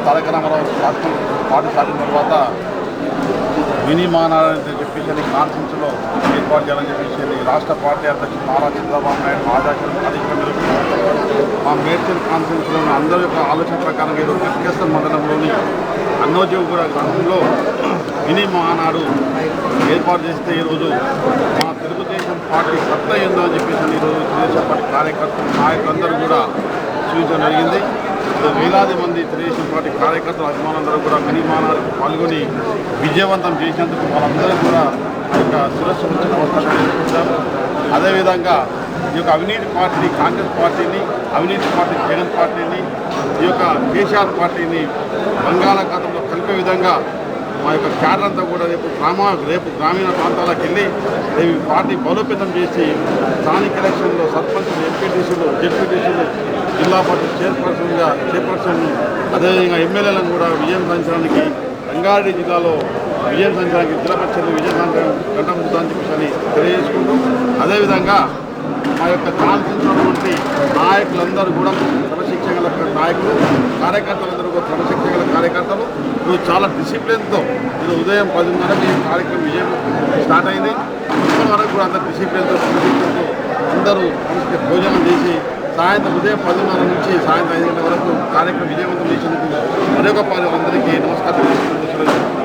తారక Ramarao party సాధిన తర్వాత mini మానాలని చెప్పేసి కాన్ఫరెన్స్లో ఏర్పాటు చేయాలని చెప్పేసి రాష్ట్ర పార్టీ అధ్యక్షుడు నారా చంద్రబాబు నాయుడు ఆదేశాలు మా మేడ్చల్ కాన్ఫరెన్స్లో అందరి యొక్క ఆలోచన ప్రకారం ఈరోజు వెంకటేశ్వర మండలంలోని అన్నోజీవగూడ గ్రామంలో మినీ మానాడు ఏర్పాటు చేస్తే ఈరోజు మా తెలుగుదేశం పార్టీ సత్తా ఏందో అని చెప్పేసి ఈరోజు తెలుగుదేశం పార్టీ కార్యకర్తలు నాయకులందరూ కూడా సూచించడం జరిగింది. వేలాది మంది తెలుగుదేశం పార్టీ కార్యకర్తలు అభిమానులందరూ కూడా మినీ మానాడు పాల్గొని విజయవంతం చేసినందుకు వాళ్ళందరూ కూడా ఈ యొక్క సురక్ష నమస్కారం చేసుకుంటారు. అదేవిధంగా ఈ యొక్క అవినీతి పార్టీ కాంగ్రెస్ పార్టీని, అవినీతి పార్టీ జగన్ పార్టీని, ఈ యొక్క కేసీఆర్ పార్టీని బంగాళాఖాతంలో కలిపే విధంగా మా యొక్క క్యాడర్ అంతా కూడా రేపు గ్రామీణ ప్రాంతాలకు వెళ్ళి రేపు పార్టీ బలోపేతం చేసి స్థానిక ఎలక్షన్లో సర్పంచులు, ఎంపీటీసీలు, జెడ్పీటీసీలు, జిల్లా పరిషత్ చైర్పర్సన్ అదేవిధంగా ఎమ్మెల్యేలను కూడా విజయం సాధించడానికి రంగారెడ్డి జిల్లాలో విజయం సాధించడానికి జిల్లా పరిషత్లు విజయం సాధించడానికి గంటముద్దాన్ని చెప్పేసి తెలియజేసుకుంటూ అదేవిధంగా మా యొక్క కాన్ఫరెన్స్టువంటి నాయకులందరూ కూడా క్రమశిక్షణ గల నాయకులు, కార్యకర్తలందరూ కూడా క్రమశిక్షణ గల కార్యకర్తలు. ఈరోజు చాలా డిసిప్లిన్తో ఈరోజు ఉదయం 10:30కి ఈ కార్యక్రమం విజయం స్టార్ట్ అయింది. ఇప్పటి వరకు కూడా అంత డిసిప్లిన్తో క్రమశిక్షణతో అందరూ భోజనం చేసి సాయంత్రం ఉదయం 10:30 నుంచి సాయంత్రం 5 గంటల వరకు కార్యక్రమం విజయవంతం చేసేందుకు మరొక అందరికీ నమస్కారం చేసుకుంటూ